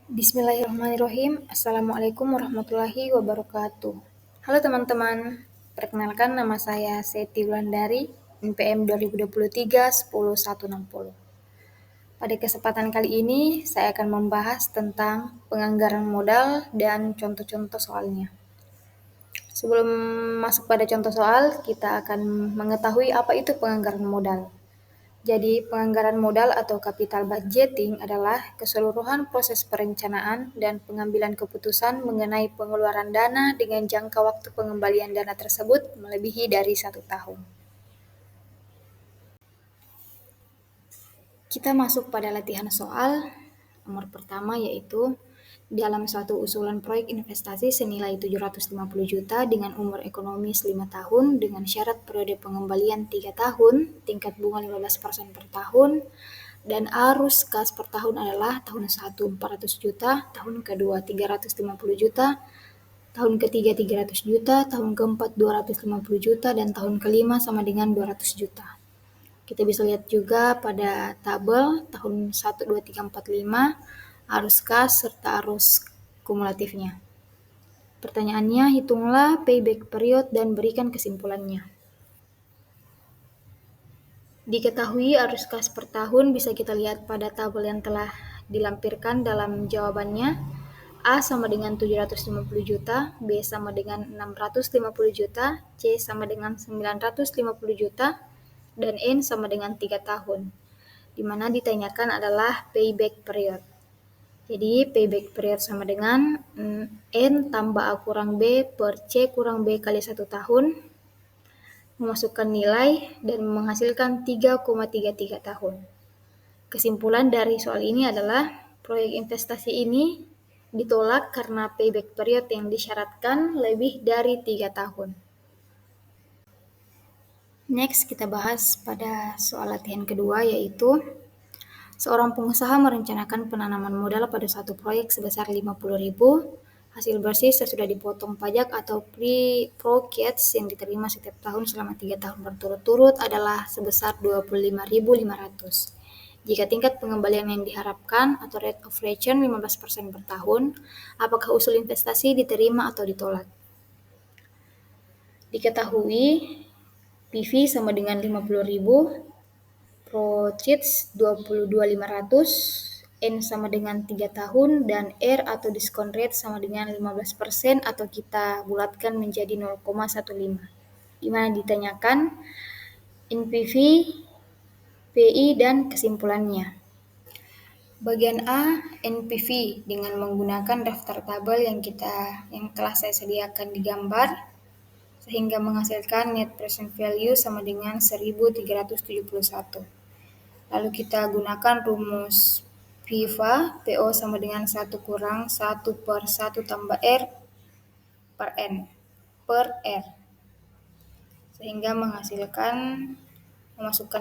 Bismillahirrahmanirrahim. Assalamualaikum warahmatullahi wabarakatuh. Halo teman-teman, perkenalkan nama saya Seti Wulandari, NPM 2023 10160. Pada kesempatan kali ini, saya akan membahas tentang penganggaran modal dan contoh-contoh soalnya. Sebelum masuk pada contoh soal, kita akan mengetahui apa itu penganggaran modal. Jadi, penganggaran modal atau capital budgeting adalah keseluruhan proses perencanaan dan pengambilan keputusan mengenai pengeluaran dana dengan jangka waktu pengembalian dana tersebut melebihi dari 1 tahun. Kita masuk pada latihan soal. Nomor pertama yaitu dalam suatu usulan proyek investasi senilai 750 juta dengan umur ekonomis 5 tahun dengan syarat periode pengembalian 3 tahun, tingkat bunga 15% per tahun, dan arus kas per tahun adalah tahun 1 400 juta, tahun kedua 350 juta, tahun ketiga 300 juta, tahun keempat 250 juta, dan tahun kelima sama dengan 200 juta. Kita bisa lihat juga pada tabel tahun 1, 2, 3, 4, 5, arus kas serta arus kumulatifnya. Pertanyaannya, hitunglah payback period dan berikan kesimpulannya. Diketahui arus kas per tahun bisa kita lihat pada tabel yang telah dilampirkan dalam jawabannya. A sama dengan 750 juta, B sama dengan 650 juta, C sama dengan 950 juta, dan N sama dengan 3 tahun. Di mana ditanyakan adalah payback period. Jadi payback period sama dengan N tambah A kurang B per C kurang B kali 1 tahun, memasukkan nilai dan menghasilkan 3,33 tahun. Kesimpulan dari soal ini adalah proyek investasi ini ditolak karena payback period yang disyaratkan lebih dari 3 tahun. Next, kita bahas pada soal latihan kedua, yaitu seorang pengusaha merencanakan penanaman modal pada suatu proyek sebesar 50.000. Hasil bersih sesudah dipotong pajak atau proceeds yang diterima setiap tahun selama 3 tahun berturut-turut adalah sebesar 25.500. Jika tingkat pengembalian yang diharapkan atau rate of return 15% per tahun, apakah usul investasi diterima atau ditolak? Diketahui PV sama dengan 50.000, proceeds 22.500, N sama dengan 3 tahun, dan R atau discount rate sama dengan 15% atau kita bulatkan menjadi 0,15. Di mana ditanyakan NPV, PI, dan kesimpulannya. Bagian A, NPV dengan menggunakan daftar tabel yang telah saya sediakan di gambar, sehingga menghasilkan net present value sama dengan 1.371. Lalu kita gunakan rumus PIVA, PO sama dengan 1 kurang 1 per 1 tambah R per N per R. Sehingga memasukkan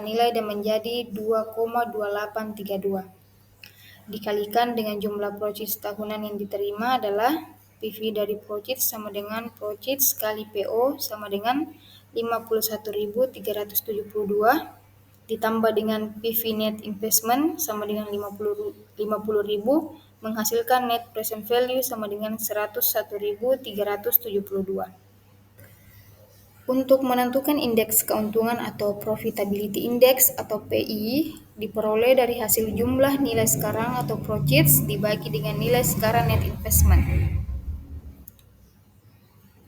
nilai dan menjadi 2,2832. Dikalikan dengan jumlah proceeds tahunan yang diterima adalah PV dari proceeds sama dengan proceeds kali PO sama dengan 51.372 ditambah dengan PV net investment sama dengan 50.000 menghasilkan net present value sama dengan 101.372. Untuk menentukan indeks keuntungan atau profitability index atau PI diperoleh dari hasil jumlah nilai sekarang atau proceeds dibagi dengan nilai sekarang net investment.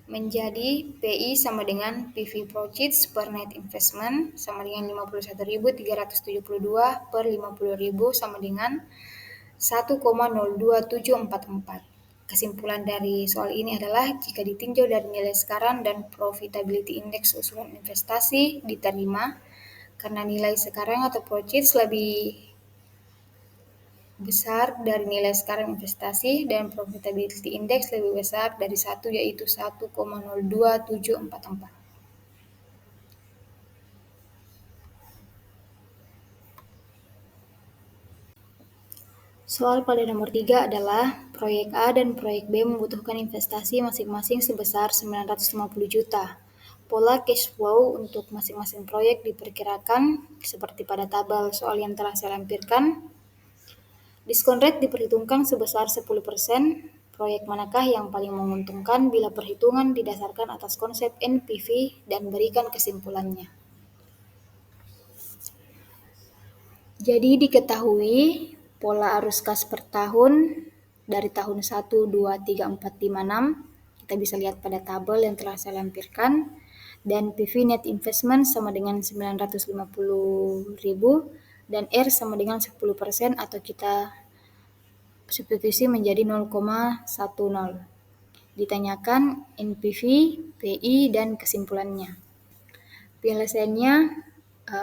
Menjadi PI sama dengan PV proceeds per net investment sama dengan 51.372 per 50.000 sama dengan 1,02744. Kesimpulan dari soal ini adalah jika ditinjau dari nilai sekarang dan profitability index usulan investasi diterima karena nilai sekarang atau proceeds lebih besar dari nilai sekarang investasi dan profitability index lebih besar dari 1 yaitu 1,02744. Soal pada nomor 3 adalah proyek A dan proyek B membutuhkan investasi masing-masing sebesar 950 juta. Pola cash flow untuk masing-masing proyek diperkirakan seperti pada tabel soal yang telah saya lampirkan. Diskon rate diperhitungkan sebesar 10%. Proyek manakah yang paling menguntungkan bila perhitungan didasarkan atas konsep NPV dan berikan kesimpulannya. Jadi diketahui pola arus kas per tahun dari tahun 1, 2, 3, 4, 5, 6. Kita bisa lihat pada tabel yang telah saya lampirkan. Dan PV net investment sama dengan 950.000 dan R sama dengan 10% atau kita substitusi menjadi 0,10. Ditanyakan NPV, PI, dan kesimpulannya. Penyelesaiannya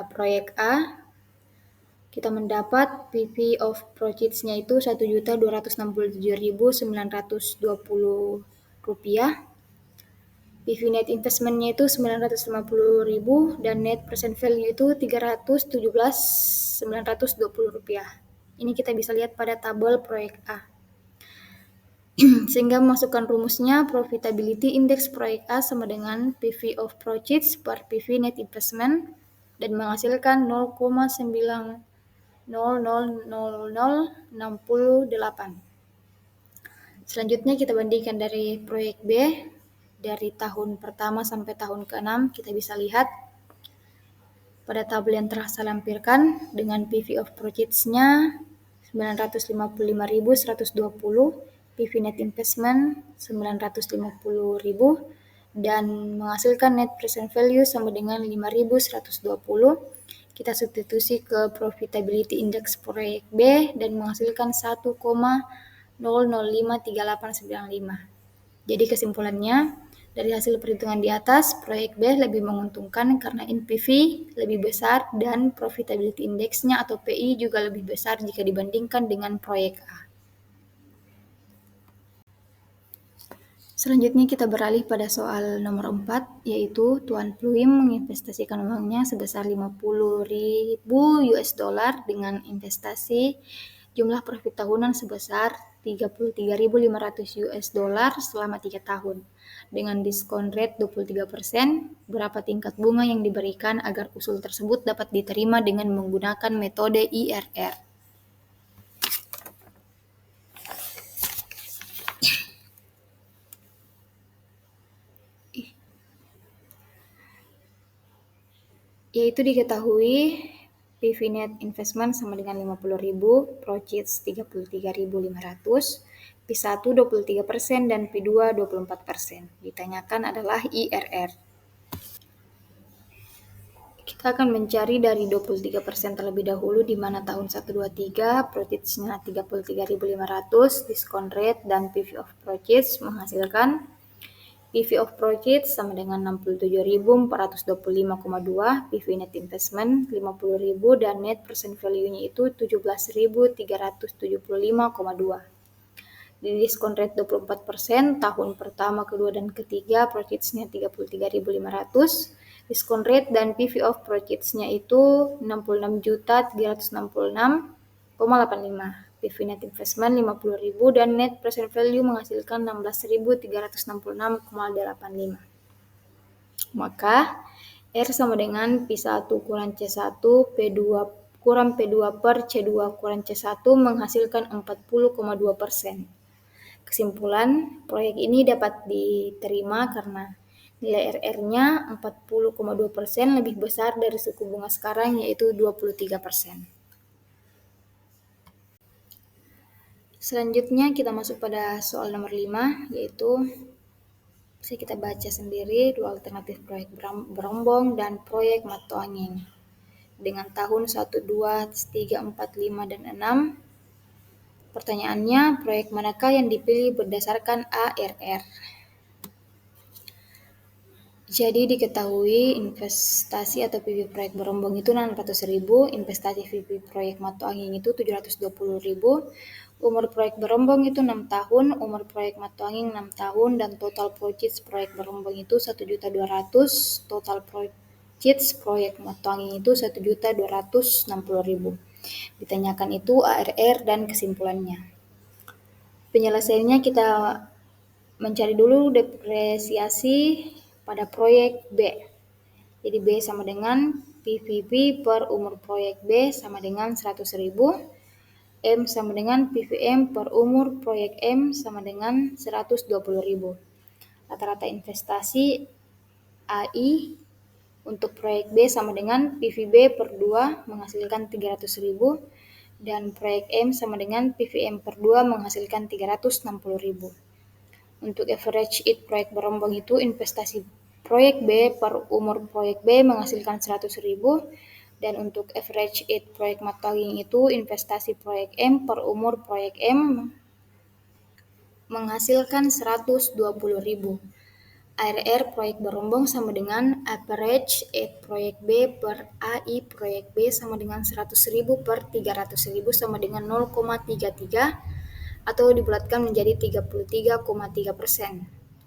proyek A, kita mendapat PV of proceeds-nya itu Rp1.267.920. PV net investment-nya itu 950.000 dan net present value itu Rp317.920. Ini kita bisa lihat pada tabel proyek A. Sehingga memasukkan rumusnya profitability index proyek A sama dengan PV of proceeds per PV net investment dan menghasilkan 0,9000068. Selanjutnya kita bandingkan dari proyek B. Dari tahun pertama sampai tahun ke-6 kita bisa lihat pada tabel yang telah saya lampirkan dengan PV of proceeds-nya 955.120, PV net investment 950.000 dan menghasilkan net present value sama dengan 5.120. Kita substitusi ke profitability index proyek B dan menghasilkan 1,005385. Jadi kesimpulannya, dari hasil perhitungan di atas, proyek B lebih menguntungkan karena NPV lebih besar dan profitability index-nya atau PI juga lebih besar jika dibandingkan dengan proyek A. Selanjutnya kita beralih pada soal nomor 4, yaitu Tuan Pluim menginvestasikan uangnya sebesar 50.000 US dollar dengan investasi jumlah profit tahunan sebesar 33.500 US dollar selama 3 tahun. Dengan diskon rate 23%, berapa tingkat bunga yang diberikan agar usul tersebut dapat diterima dengan menggunakan metode IRR? Yaitu diketahui PV net investment sama dengan 50.000, proceeds 33.500, P1 23% dan P2 24%. Ditanyakan adalah IRR. Kita akan mencari dari 23% terlebih dahulu di mana tahun 1, 2, 3 proceeds-nya 33.500, diskon rate dan PV of proceeds menghasilkan PV of proceeds sama dengan 67.425,2, PV net investment 50.000 dan net present value-nya itu 17.375,2. Di diskon rate 24%, tahun pertama, kedua, dan ketiga proceeds-nya 33.500, diskon rate dan PV of proceeds-nya itu 66.366,85. PV net investment 50.000 dan net present value menghasilkan 16.366,85. Maka R sama dengan P1 kurang C1 P2 kurang P2 per C2 kurang C1 menghasilkan 40,2%. Kesimpulan, proyek ini dapat diterima karena nilai RR-nya 40,2% lebih besar dari suku bunga sekarang yaitu 23%. Selanjutnya kita masuk pada soal nomor 5, yaitu bisa kita baca sendiri dua alternatif proyek Berombong dan proyek Matu Angin. Dengan tahun 1, 2, 3, 4, 5, dan 6. Pertanyaannya, proyek manakah yang dipilih berdasarkan ARR? Jadi diketahui investasi atau PV proyek Berombong itu 600.000, investasi PV proyek Matu Angin itu 720.000, umur proyek Berombong itu 6 tahun, umur proyek Matu Angin 6 tahun, dan total proceeds proyek Berombong itu 1.200.000, total proceeds proyek Matu Angin itu 1.260.000. Ditanyakan itu ARR dan kesimpulannya. Penyelesaiannya kita mencari dulu depresiasi pada proyek B. Jadi B sama dengan PVP per umur proyek B sama dengan 100.000. M sama dengan PVM per umur proyek M sama dengan 120.000. Rata-rata investasi AI untuk proyek B sama dengan PVB per 2 menghasilkan 300.000 dan proyek M sama dengan PVM per 2 menghasilkan 360.000. Untuk average it proyek berombong itu investasi proyek B per umur proyek B menghasilkan 100.000 dan untuk average it proyek mataging itu investasi proyek M per umur proyek M menghasilkan 120.000. ARR proyek berombong sama dengan average at proyek B per AI proyek B sama dengan 100.000 per 300.000 sama dengan 0,33 atau dibulatkan menjadi 33,3%.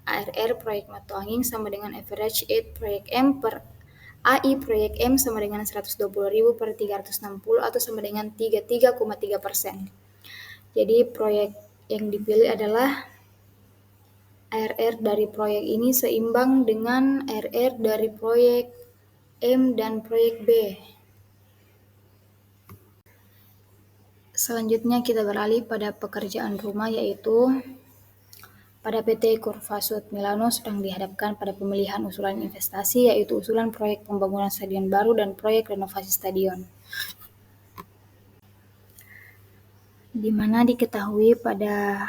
ARR proyek mata angin sama dengan average at proyek M per AI proyek M sama dengan 120.000 per 360 atau sama dengan 33,3%. Jadi proyek yang dipilih adalah ARR dari proyek ini seimbang dengan ARR dari proyek M dan proyek B. Selanjutnya kita beralih pada pekerjaan rumah, yaitu pada PT Kurvasud Milano sedang dihadapkan pada pemilihan usulan investasi, yaitu usulan proyek pembangunan stadion baru dan proyek renovasi stadion. Di mana diketahui pada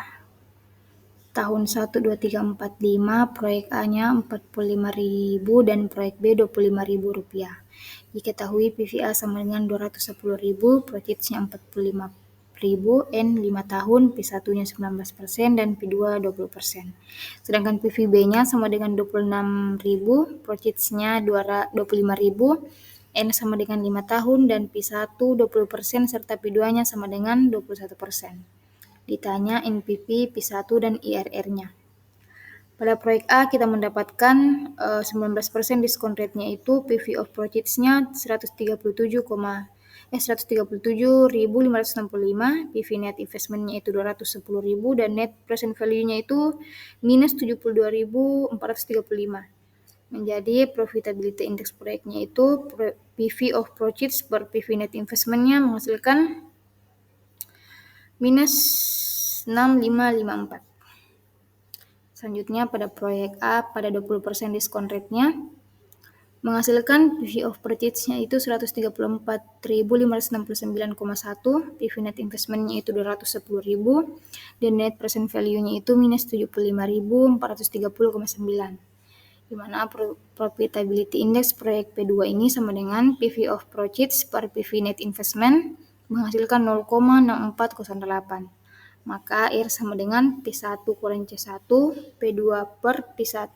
tahun 1, 2, 3, 4, 5 proyek A-nya 45.000 dan proyek B 25.000 rupiah. Diketahui PVA sama dengan 210.000, proyeknya 45.000, N 5 tahun, P1-nya 19% dan P2 20%. Sedangkan PVB-nya sama dengan 26.000, proyeknya 25.000, N sama dengan 5 tahun dan P1 20% serta P2-nya sama dengan 21%. Ditanya NPV, P1 dan IRR-nya. Pada proyek A kita mendapatkan 19% diskon rate-nya itu PV of projects-nya 137.565, PV net investment-nya itu 210.000 dan net present value-nya itu minus 72.435. Menjadi profitability index proyeknya itu PV of projects per PV net investment-nya menghasilkan minus 6554. Selanjutnya pada proyek A pada 20% diskon rate-nya menghasilkan PV of purchase-nya itu 134.569,1, PV net investment-nya itu 210.000 dan net present value-nya itu minus 75.430,9. Di mana profitability index proyek P2 ini sama dengan PV of purchase per PV net investment menghasilkan 0,6408. Maka R sama dengan P1 kurang C1, P2 per P1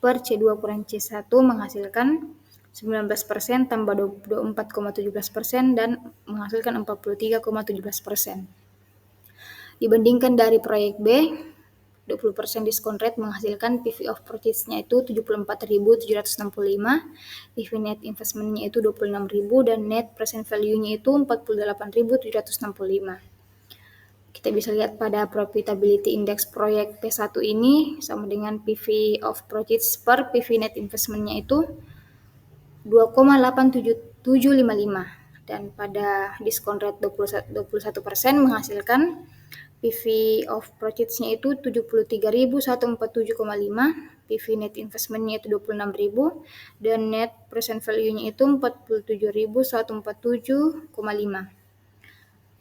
per C2 kurang C1 menghasilkan 19% tambah 24,17% dan menghasilkan 43,17%. Dibandingkan dari proyek B, 20% diskon rate menghasilkan PV of purchase-nya itu 74.765, PV net investment-nya itu 26.000 dan net present value-nya itu 48.765. Kita bisa lihat pada profitability index proyek P1 ini sama dengan PV of purchase per PV net investment-nya itu 2,87755 dan pada diskon rate 21% menghasilkan PV of purchase-nya itu 73.147,5, PV net investment-nya itu 26.000 dan net present value-nya itu 47.147,5.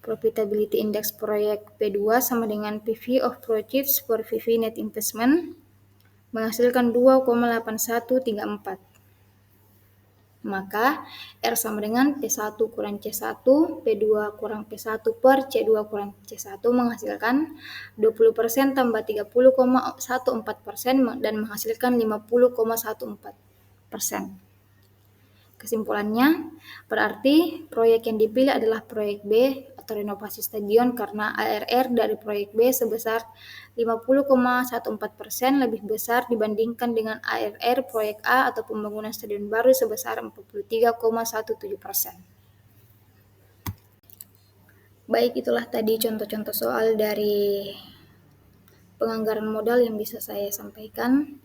Profitability index proyek P2 sama dengan PV of purchase per PV net investment menghasilkan 2,8134. Maka R sama dengan P1 kurang C1, P2 kurang P1 per C2 kurang C1 menghasilkan 20% tambah 30,14% dan menghasilkan 50,14%. Kesimpulannya, berarti proyek yang dipilih adalah proyek B atau renovasi stadion karena ARR dari proyek B sebesar 50,14% lebih besar dibandingkan dengan ARR proyek A atau pembangunan stadion baru sebesar 43,17%. Baik, itulah tadi contoh-contoh soal dari penganggaran modal yang bisa saya sampaikan.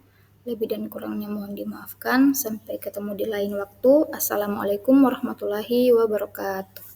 Lebih dan kurangnya mohon dimaafkan. Sampai ketemu di lain waktu. Assalamualaikum warahmatullahi wabarakatuh.